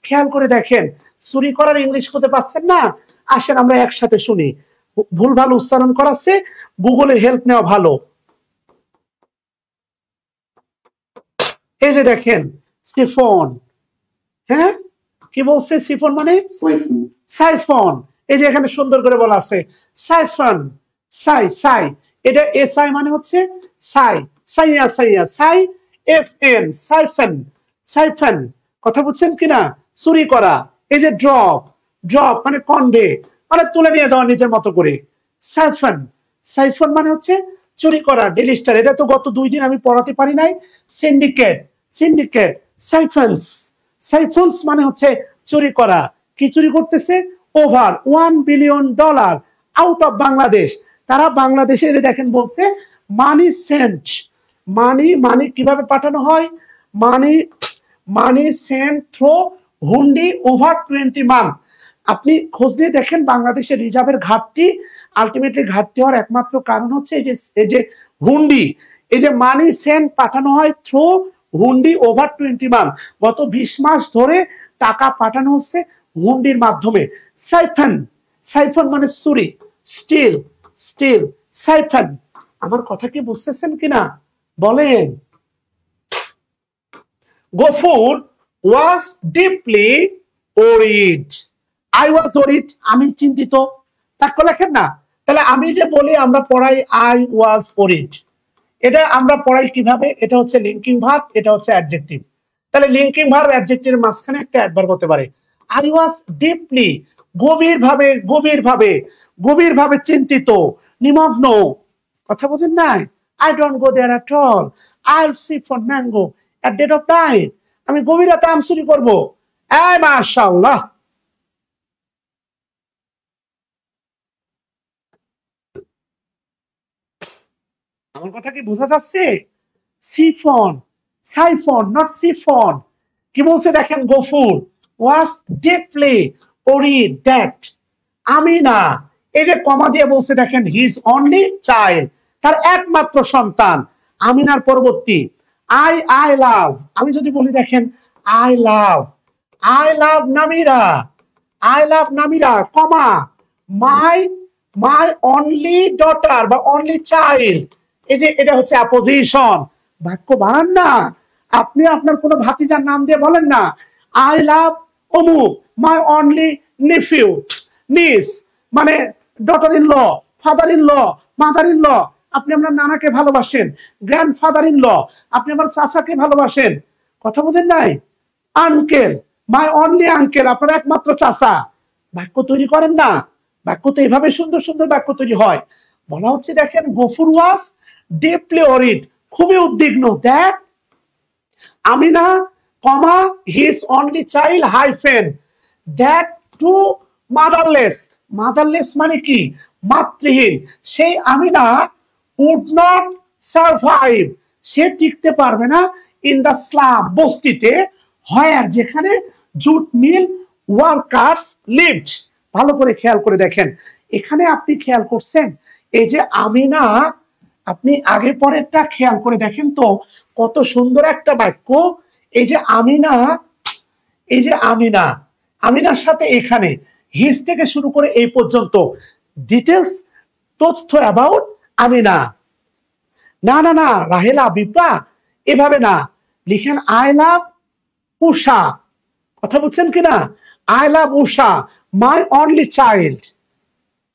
খেয়াল করে দেখেন, চুরি করার ইংলিশ করতে পারছেন না? আসেন আমরা একসাথে শুনি। ভুল ভালো উচ্চারণ করাচ্ছে, গুগলের হেল্প নেওয়া ভালো। এই যে দেখেন সিফন, হ্যাঁ কি বলছে? সিফন মানে সাইফন। এই যে এখানে সুন্দর করে বলা আছে সাইফন, সাই, এটা এসআই মানে হচ্ছে সাইয়া, সাই FN, সাইফন। কথা বুঝছেন কিনা? চুরি করা। এই যে ড্রপ মানে কনভে, মানে তুলে নিয়ে যাওয়া নিজের মতো করে। সাইফন মানে হচ্ছে চুরি করা। ডেইলি স্টার, এটা তো গত 2 দিন আমি পড়াতে পারি নাই। সিন্ডিকেট সাইফন্স মানে হচ্ছে চুরি করা। কি চুরি করতেছে? Over $1 billion out of Bangladesh. তারা বাংলাদেশে দেখেন বলছে মানি সেন্ট, মানি কিভাবে পাঠানো হয়? মানি সেন্ট থ্রু হুন্ডি ওভার 20 মান্থ। আপনি খোঁজ দিয়ে দেখেন বাংলাদেশের রিজার্ভের ঘাটতি, আলটিমেটলি ঘাটতি হওয়ার একমাত্র কারণ হচ্ছে এই যে হুন্ডি। এই যে মানি সেন্ট পাঠানো হয় থ্রু হুন্ডি ওভার 20 মান্থ, গত 20 মাস ধরে টাকা পাঠানো হচ্ছে হুন্ডির মাধ্যমে। সাইফন মানে চুরি, স্টিল সাইফন। আমার কথা কি বুঝতেছেন কিনা বলেন? Gafur was deeply worried, I was worried, আমি চিন্তিত। তাকে লেখেন না? তাহলে আমি যে বলি আমরা পড়াই I was worried, এটা আমরা পড়াই কিভাবে? এটা হচ্ছে লিঙ্কিং ভার্ব, এটা হচ্ছে অ্যাডজেক্টিভ। তাহলে লিঙ্কিং ভার্ব অ্যাডজেক্টিভের মাঝখানে একটা অ্যাডভার্ব হতে পারে। I was deeply, গভীরভাবে চিন্তিত, নিমগ্ন। কথা বলেন নাই? I don't go there at all, I'll seek for mango at dead of night, আমি গভীর রাতে আম চুরি করবো। মাশাআল্লাহ। আমার কথা কি বোঝা যাচ্ছে? Siphon not chiffon. কি বলছে দেখেন? Gafur was deeply worried that, আমি না, এই যে কমা দিয়ে বলছে দেখেন his only child, তার একমাত্র সন্তান। আমিনার পরবর্তী I love, আমি যদি বলি দেখেন I love Namira, comma my only daughter বা only child, এই যে এটা হচ্ছে অ্যাপোজিশন। বাক্য বানান না, আপনি আপনার কোনো ভাতিজার নাম দিয়ে বলেন না I love অমুক, my only nephew, niece মানে daughter in law, father in law, mother in law. আপনি আপনার নানাকে ভালোবাসেন, গ্র্যান্ডফাদার ইন ল, আপনি আমার চাচাকে ভালোবাসেন। কথা বোঝেন নাই? আঙ্কেল, মাই অনলি আঙ্কেল, আপনার একমাত্র চাচা। বাক্য তৈরি করেন না, বাক্য তো এইভাবে সুন্দর সুন্দর বাক্য তৈরি হয়। বলা হচ্ছে দেখেন গফুর ওয়াজ ডিপলি ওরিড, খুবই উদ্বিগ্ন, that Amina comma his only child hyphen that too motherless মানে কি? মাতৃহীন। সেই আমিনা উড নট সারভাইভ, সে টিকতে পারবে না ইন দা স্লাম, বস্তিতে, হয় যেখানে জুট মিল ওয়ার্কার্স লিভড। ভালো করে খেয়াল করে দেখেন, এখানে আপনি খেয়াল করছেন এই যে আমিনা, আপনি আগে পরেরটা খেয়াল করে দেখেন তো কত সুন্দর একটা বাক্য। এই যে আমিনা, এই যে আমিনা, আমিনার সাথে এখানে হিজ থেকে শুরু করে এই পর্যন্ত ডিটেলস তথ্য অ্যাবাউট আমিনা। না না না রাহেলা বিপ্রা, এভাবে না লিখেন আই লাভ উষা। কথা বলছেন কিনা? I love Usha my only child.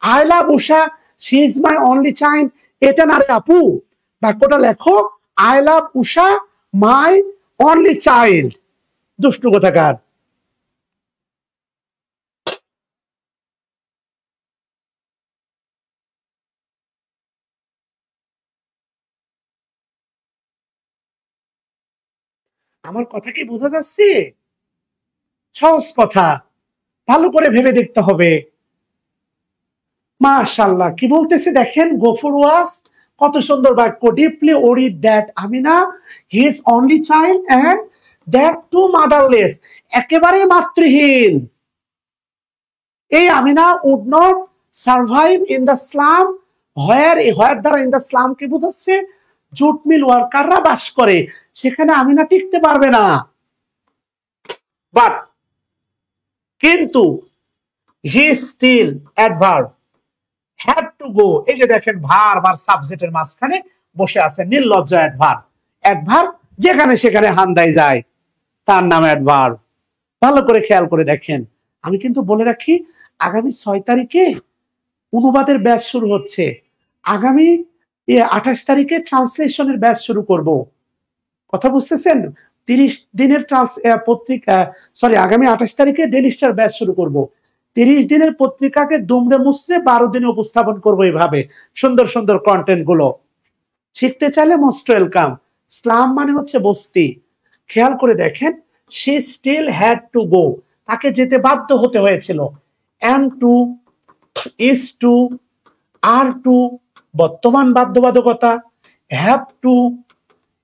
I love Usha she is my only child. এটা না রে আপু, বাক্যটা লেখো I love Usha my only child. দুষ্টু কোথাকার। আমার কথা কি বোঝা যাচ্ছে? সহজ কথা, ভালো করে ভেবে দেখতে হবে। মাশাআল্লাহ, কি বলতেছে দেখেন, গফুর ওয়াজ কত সুন্দর বাক্য। Deeply worried that Amina his only child and that too motherless, একেবারে মাতৃহীন এই Amina would not survive in the slum, where দ্বারা ইন দ্য স্লাম কে বোঝাচ্ছে জুট মিল ওয়ার্কাররা বাস করে, সেখানে আমিনা টিকতে পারবে না। বাট কিন্তু he still adverb had to go, এই যে দেখেন ভার বার সাবজেক্টের মাঝখানে বসে আছে নির্লজ্জ অ্যাডভার্ব। অ্যাডভার্ব যেখানে সেখানে হান্দাই যায়, তার নাম অ্যাডভার্ব। ভালো করে খেয়াল করে দেখেন। আমি কিন্তু বলে রাখি আগামী 6 তারিখে অনুবাদের ব্যাচ শুরু হচ্ছে, আগামী 28 তারিখে ট্রান্সলেশনের ব্যাচ শুরু করব। কথা বুঝতেছেন? 30 দিনের পত্রিকা, সরি আগামী 28 তারিখে ডেইলি স্টার ব্যাচ শুরু করব। 30 দিনের পত্রিকাকে দুমড়ে মুচড়ে 12 দিনে উপস্থাপন করব এইভাবে সুন্দর সুন্দর কন্টেন্ট গুলো। শিখতে চাইলে মোস্ট ওয়েলকাম। ইসলাম মানে হচ্ছে বস্তি। খেয়াল করে দেখেন, she still had to go, তাকে যেতে বাধ্য হতে হয়েছিল। am to, is to, are to বর্তমান বাধ্যবাধকতা, have to,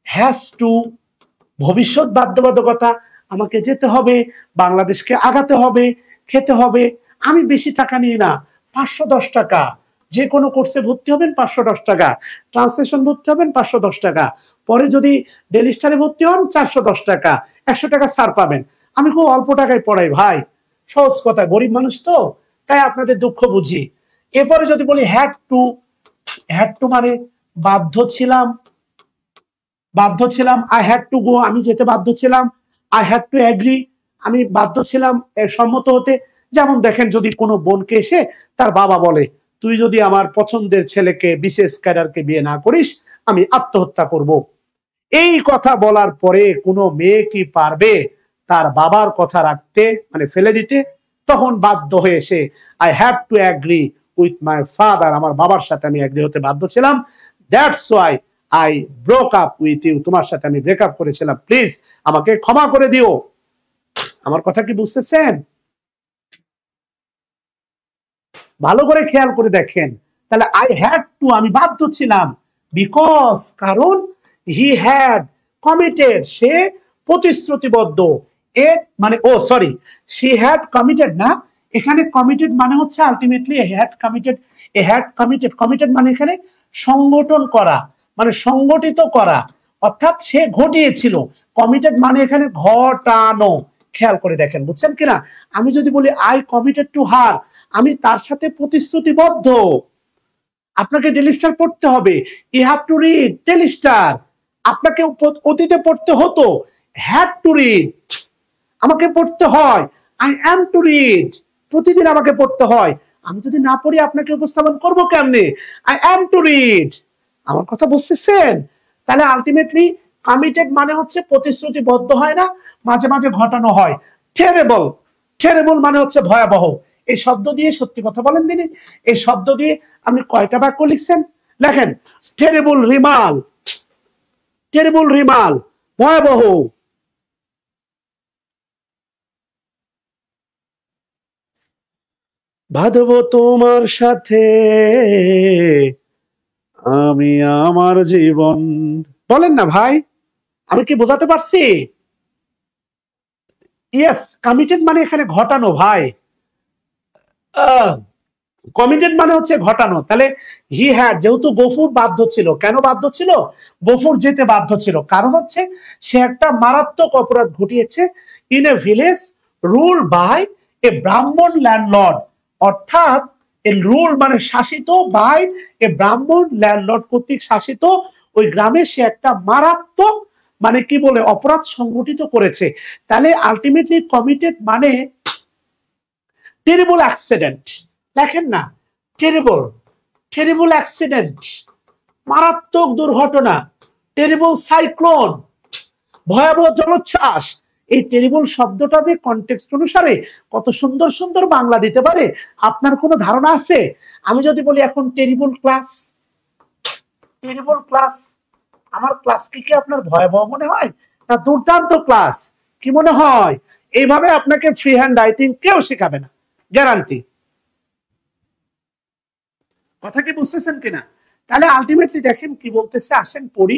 has to ভবিষ্যৎ বাধ্যবাধকতা, আমাকে যেতে হবে, বাংলাদেশকে আগাতে হবে, খেতে হবে। আমি বেশি টাকা নিই না, 510 টাকা। যে কোনো কোর্সে ভর্তি হবেন 510 টাকা, ট্রান্সলেশন ভর্তি হবেন 510 টাকা, পরে যদি ডেইলি স্টারে ভর্তি হন 410 টাকা, 100 টাকা ছাড় পাবেন। আমি খুব অল্প টাকায় পড়াই ভাই, সহজ কথা, গরিব মানুষ তো, তাই আপনাদের দুঃখ বুঝি। এরপরে যদি বলি হ্যাড টু, হ্যাড টু মানে বাধ্য ছিলাম, বাধ্য ছিলাম। আই হ্যাড টু গো, আমি যেতে বাধ্য ছিলাম। আই হ্যাড টু এগ্রি, আমি বাধ্য ছিলাম সম্মত হতে। যেমন দেখেন, যদি কোনো বোনকে এসে তার বাবা বলে তুই যদি আমার পছন্দের ছেলেকে বিশেষ ক্যাডারকে বিয়ে না করিস আমি আত্মহত্যা করব, এই কথা বলার পরে কোনো মেয়ে কি পারবে তার বাবার কথা রাখতে, মানে ফেলে দিতে? তখন বাধ্য হয়ে সে I have to agree with my father, আমার বাবার সাথে আমি এগ্রি হতে বাধ্য ছিলাম। That's why I broke up with you, তোমার সাথে আমি ব্রেকআপ করেছিলাম, প্লিজ আমাকে ক্ষমা করে দিও। আমার কথা কি বুঝতেছেন? ভালো করে খেয়াল করে দেখেন। তাহলে আই হ্যাড টু, আমি বাধ্য ছিলাম, বিকজ কারণ হি হ্যাড কমিটেড, সে প্রতিশ্রুতিবদ্ধ, এ মানে ও সরি শি হ্যাড কমিটেড না, এখানে কমিটেড মানে হচ্ছে ultimately had committed. A had committed, committed মানে এখানে সংগঠন করা, মানে সংগঠিত করা, অর্থাৎ সে ঘটিয়েছিল। কমিটেড মানে এখানে ঘটানো। খেয়াল করে দেখেন, বুঝছেন কিনা? আমি যদি বলি আই কমিটেড টু হার, আমি তার সাথে প্রতিশ্রুতিবদ্ধ। আপনাকে ডেইলি স্টার পড়তে হবে, you have to read Daily Star. আপনাকে অতীতে পড়তে হতো, হ্যাড টু রিড, আমাকে পড়তে হয়। আই অ্যাম টু রিড, প্রতিদিন আমাকে পড়তে হয়। আমি যদি না পড়ি আপনাকে উপস্থাপন করবো কেমনে? I am to read. আমার কথা বুঝতেছেন? তাহলে আলটিমেটলি কমিটেড মানে হচ্ছে প্রতিশ্রুতিবদ্ধ হয় না, মাঝে মাঝে ঘটানো হয়। টেরেবল, টেরেবল মানে হচ্ছে ভয়াবহ। এই শব্দ দিয়ে সত্যি কথা বলেন দিনে, এই শব্দ দিয়ে আপনি কয়টা বাক্য লিখছেন? লেখেন টেরেবল রিমাল, টেরেবল রিমাল, ভয়াবহ। বাঁধবো তোমার সাথে আমি আমার জীবন। বলেন না ভাই, আমি কি বোঝাতে পারছি? ইয়েস, কমিটেড মানে এখানে ঘটানো ভাই। কমিটেড মানে হচ্ছে ঘটানো। তাহলে হি হ্যাড, যেহেতু গফুর বাধ্য ছিল, কেন বাধ্য ছিল? গফুর যেতে বাধ্য ছিল, কারণ হচ্ছে সে একটা মারাত্মক অপরাধ ঘটিয়েছে in a village rule by a Brahmin landlord, অর্থাৎ এ রুল মানে শাসিত, বাই এ ব্রাহ্মণ ল্যান্ডলর্ড কর্তৃক শাসিত ওই গ্রামে সে একটা মারাত্মক মানে কি বলে অপরাধ সংগঠিত করেছে। তাহলে আলটিমেটলি কমিটেড মানে টেরিবল অ্যাক্সিডেন্ট, দেখেন না, টেরিবল টেরিবল অ্যাক্সিডেন্ট, মারাত্মক দুর্ঘটনা, টেরিবল সাইক্লোন, ভয়াবহ জলোচ্ছ্বাস। এই টেরিবল শব্দটাতে কনটেক্সট অনুসারে কত সুন্দর সুন্দর বাংলা দিতে পারে আপনার কোনো ধারণা আছে? আমি যদি বলি এখন টেরিবল ক্লাস, টেরিবল ক্লাস, আমার ক্লাস কি আপনার ভয়াবহ মনে হয় না দুর্দান্ত ক্লাস? কি মনে হয়? এইভাবে আপনাকে ফ্রি হ্যান্ড রাইটিং কেউ শেখাবে না, গ্যারান্টি। কথা কি বুঝতেছেন কিনা? তাহলে আলটিমেটলি দেখেন কি বলতেছে, আসেন পড়ি।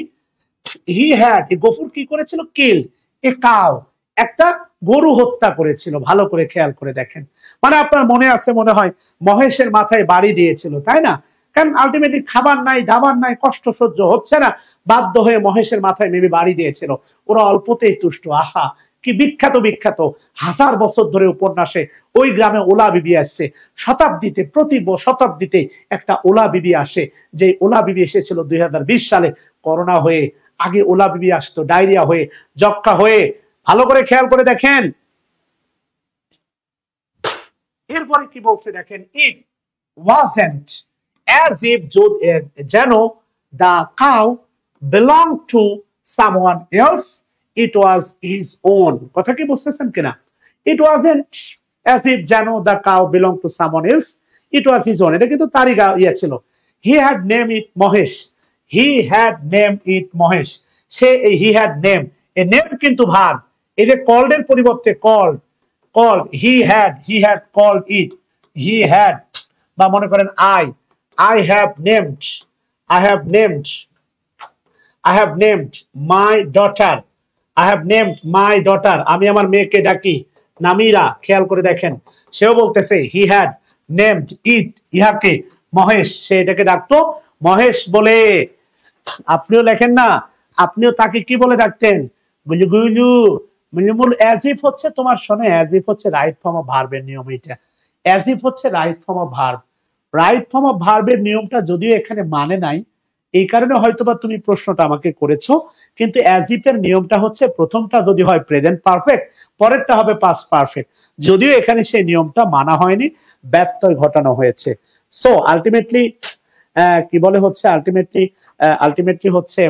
হি হ্যাড, গফুর কি করেছিল? কিল এ কাউ, একটা গরু হত্যা করেছিল। ভালো করে খেয়াল করে দেখেন, মানে আপনার মনে আছে মনে হয় মহেশের মাথায় বাড়ি দিয়েছিল, তাই না? কারণ আলটিমেটলি খাবার নাই, দাবার নাই, কষ্ট সহ্য হচ্ছে না, বাধ্য হয়ে মহেশের মাথায় মেবি বাড়ি দিয়েছিল। ওরা অল্পতেই তুষ্ট। আহা, কি বিখ্যাত বিখ্যাত হাজার বছর ধরে উপন্যাসে ওই গ্রামে ওলা বিবি আসছে। শতাব্দীতে, প্রতি শতাব্দীতে একটা ওলা বিবি আসে। যে ওলা বিবি এসেছিল 2020 সালে করোনা হয়ে, আগে ওলা বিবি আসতো ডায়রিয়া হয়ে, যক্ষা হয়ে। ভালো করে খেয়াল করে দেখেন। এরপরে কি বলছে দেখেন, ইট ওয়াজন্ট অ্যাজ ইফ, যেন the cow belong to someone else, it was his own. কথা কি বুঝতেছেন কিনা? ইট ওয়াজন্ট অ্যাজ ইফ, যেন the cow belong to someone else, it was his own. এটা কিন্তু তারই ইয়ে ছিল। He had name it Mahesh, he had name it Mahesh. Say he had name, a name কিন্তু ভার্ব, এই যে কল্ড এর পরিবর্তে called, called, he had called it, he had, বা মনে করেন I have named, I have named, I have named my daughter, I have named my daughter, আমি আমার মেয়েকে ডাকি নামিরা। খেয়াল করে দেখেন, সেও বলতেছে হি হ্যাড নেমড ইট, ইহাকে মহেশ, সে এটাকে ডাকতো মহেশ বলে। আপনিও লেখেন না, আপনিও তাকে কি বলে ডাকতেন? বুঝু গুলু মূল অ্যাজ ইফ হচ্ছে তোমার শোনে, অ্যাজ ইফ হচ্ছে রাইট ফর্ম অফ ভার্বের নিয়ম। এটা অ্যাজ ইফ হচ্ছে right form of verb. Right form of ভার্বের নিয়মটা যদিও এখানে মানে নাই, এই কারণে হয়তোবা তুমি প্রশ্নটা আমাকে করেছো, কিন্তু অ্যাজ ইফ এর নিয়মটা হচ্ছে প্রথমটা যদি হয় প্রেজেন্ট পারফেক্ট, পরেরটা হবে পাস্ট পারফেক্ট। যদিও এখানে সেই নিয়মটা মানা হয়নি, ব্যত্যয় ঘটানো হয়েছে। সো আলটিমেটলি কি বলে হচ্ছে, আলটিমেটলি হচ্ছে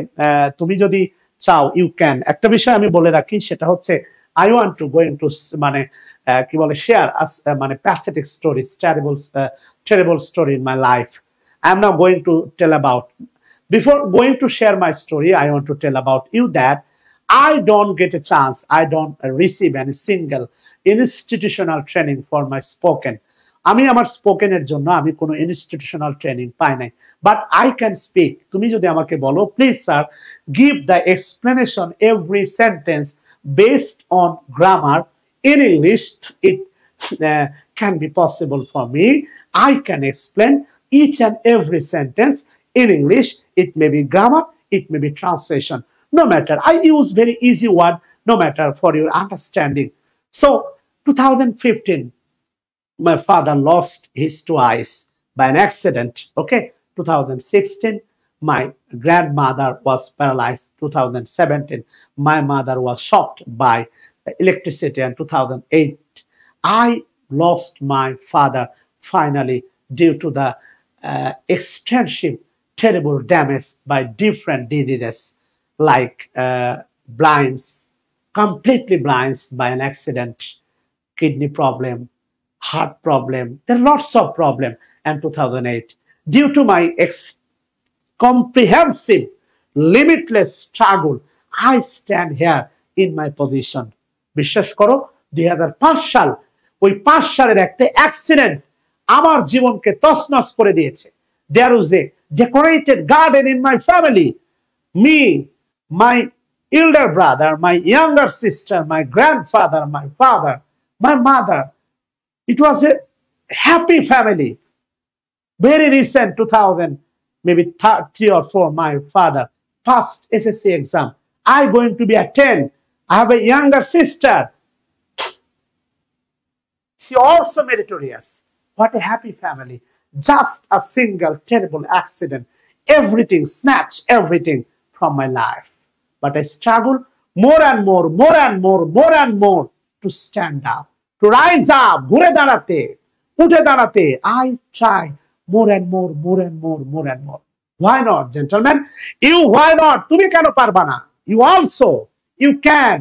তুমি যদি চাও ইউ ক্যান। একটা বিষয় আমি বলে রাখি, সেটা হচ্ছে I want to going to মানে কি বলে শেয়ার মানে pathetic stories, terrible story in my life. I am now going to tell about, before going to share my story, I want to tell about you that I don't get a chance, I don't receive any single institutional training for my spoken. আমি আমার স্পোকেনের জন্য আমি কোনো ইনস্টিটিউশনাল ট্রেনিং পাই নাই, বাট আই ক্যান স্পিক। তুমি যদি আমাকে বলো please sir give the explanation every sentence based on grammar in English, it can be possible for me. I can explain each and every sentence in English. It may be grammar, it may be translation. No matter. I use very easy word, no matter for your understanding. So, 2015, my father lost his two eyes by an accident. Okay. 2016, my grandmother was paralyzed. 2017, my mother was shocked by electricity. And 2008, I lost my father finally due to the extensive terrible damage by different diseases like blinds, completely blinds by an accident, kidney problem, heart problem. There are lots of problems. And 2008, due to my comprehensive, limitless struggle, I stand here in my position. বিশ্বাস করো 2005 সাল, ওই 5 সালের একটা অ্যাক্সিডেন্ট আমার জীবনকে তছনছ করে দিয়েছে। There was a decorated garden in my family. Me, my elder brother, my younger sister, my grandfather, my father, my mother. It was a happy family. Very recent, 2000, maybe 3 or 4, my father first SSC exam. I going to be at 10. I have a younger sister. She also meritorious. What a happy family. Just a single terrible accident. Everything, snatch everything from my life. But I struggle more and more, more and more, more and more to stand up, to rise up, ঘুরে দাঁড়াতে, উঠে দাঁড়াতে. I try more and more, more and more, more and more. Why not, gentlemen? You, why not? তুমি কেন পারবা না? You also, you can.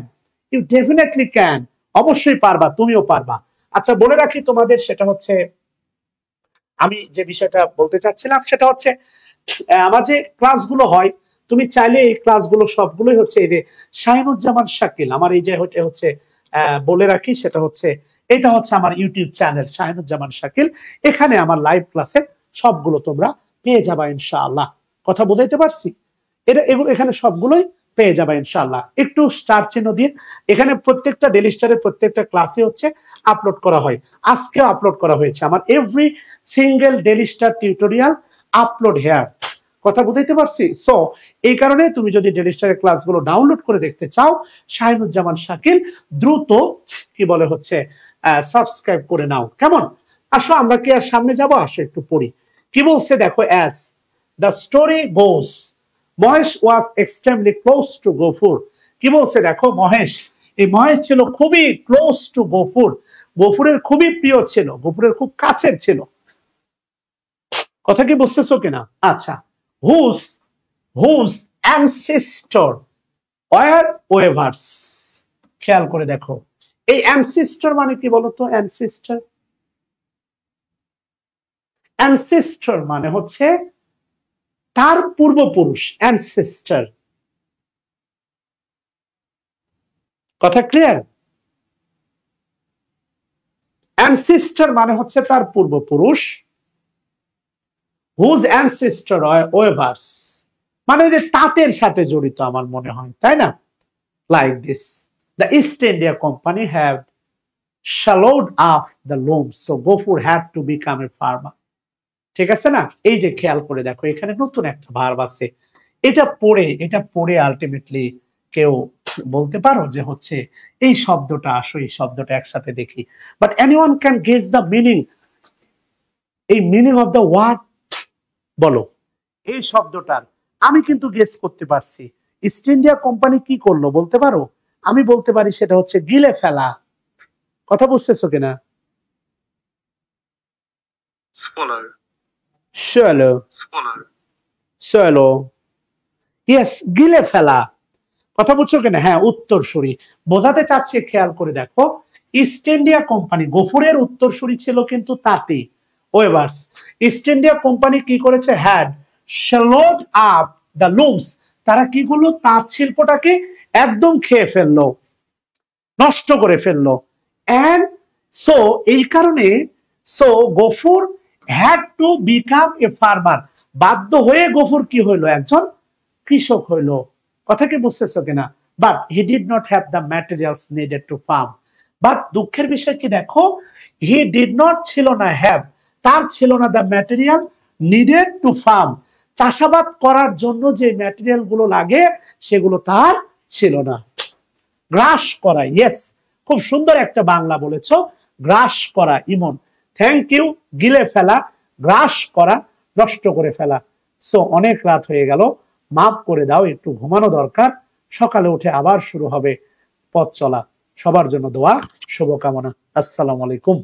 You definitely can. অবশ্যই পারবা, তুমিও পারবা. আচ্ছা, বলে রাখি তোমাদের, সেটা হচ্ছে আমি যে বিষয়টা বলতে চাচ্ছিলাম সেটা হচ্ছে আমার যে ক্লাসগুলো হয়, তুমি চাইলে এই ক্লাসগুলো সবগুলোই হচ্ছে এই যে শাহিনুজ্জামান শাকিল, আমার এই যে হচ্ছে বলে রাখি সেটা হচ্ছে এটা হচ্ছে আমার ইউটিউব চ্যানেল শাহিনুজ্জামান শাকিল। এখানে আমার লাইভ ক্লাসে সবগুলো তোমরা পেয়ে যাবা ইনশাআল্লাহ। কথা বোঝাইতে পারছি? এগুলো এখানে সবগুলোই পেয়ে যাবা ইনশাআল্লাহ। একটু স্টার চিহ্ন দিয়ে এখানে প্রত্যেকটা ডেইলি স্টারের প্রত্যেকটা ক্লাসে হচ্ছে আপলোড করা হয়। আজকেও আপলোড করা হয়েছে আমার every single Daily Star tutorial upload here. কথা বুঝাইতে পারছি? সো এই কারণে তুমি যদি ডেইলি স্টারের ক্লাসগুলো ডাউনলোড করে দেখতে চাও, শাহিনুজ্জামান শাকিল দ্রুত কি বলে হচ্ছে সাবস্ক্রাইব করে নাও। কেমন? আসো আমরা কি আর সামনে যাব? আসো একটু পড়ি কি বলছে দেখো। As the story goes, Mahesh was extremely close two Gafur. কি বলছে দেখো, মহেশ, এই মহেশ ছিল খুবই ক্লোজ টু গফুর, গফুরের খুবই প্রিয় ছিল, গফুরের খুব কাছের ছিল। কথা কি বুঝতেছো কিনা? আচ্ছা, whose ancestor were weavers। খেয়াল করে দেখো, এই ancestor মানে কি বলতো? ancestor মানে হচ্ছে তার পূর্বপুরুষ, ancestor। কথা ক্লিয়ার? ancestor মানে হচ্ছে তার পূর্বপুরুষ। whose ancestor are weavers মানে যে তাঁতের সাথে জড়িত আমার মনে হয়, তাই না? Like this, the East India Company have swallowed up the loom, so Gofur had to become a farmer। ঠিক আছে না? এই যে খেয়াল করে দেখো, এখানে নতুন একটা ভার্ব আছে। এটা পড়ে আলটিমেটলি কেউ বলতে পারো যে হচ্ছে এই শব্দটা, আসো এই শব্দটা একসাথে দেখি। But anyone can guess the meaning, এই মিনিং অফ দ্য ওয়ার্ড বলো। এই শব্দটার আমি কিন্তু গেস করতে পারছি। ইস্ট ইন্ডিয়া কোম্পানি কি করলো বলতে পারো? আমি বলতে পারি সেটা হচ্ছে গিলে ফেলা। কথা বুঝতেছো কিনা? ইয়েস, গিলে ফেলা। কথা বুঝছো কিনা? হ্যাঁ, উত্তরসূরি বোঝাতে চাচ্ছে। খেয়াল করে দেখো, ইস্ট ইন্ডিয়া কোম্পানি, গফুরের উত্তরসূরি ছিল কিন্তু তাঁতি, ওয়েভার্স। ইস্ট ইন্ডিয়া কোম্পানি কি করেছে? Had swallowed up the looms, তারা কি করলো? তাঁত শিল্পটাকে একদম খেয়ে ফেললো, নষ্ট করে ফেললো। এন্ড সো এই কারণে Gafur had to become a farmer, বাধ্য হয়ে গফুর কি হইলো? একজন কৃষক হইলো। কথা কি বুঝতেছো কিনা? But he did not have the materials needed to farm. But দুঃখের বিষয় কি দেখো, হি ডিড নট ছিল না হ্যাভ, তার ছিল না the material needed to farm, চাষাবাদ করার জন্য যে ম্যাটেরিয়াল গুলো লাগে সেগুলো তার ছিল না। গ্রাস করা, ইয়েস, খুব সুন্দর একটা বাংলা বলেছো, গ্রাস করা। ইমন, থ্যাংক ইউ। গিলে ফেলা, গ্রাস করা, নষ্ট করে ফেলা। সো অনেক রাত হয়ে গেল, মাফ করে দাও, একটু ঘুমানো দরকার। সকালে উঠে আবার শুরু হবে পথ চলা। সবার জন্য দোয়া, শুভকামনা। আসসালামু আলাইকুম।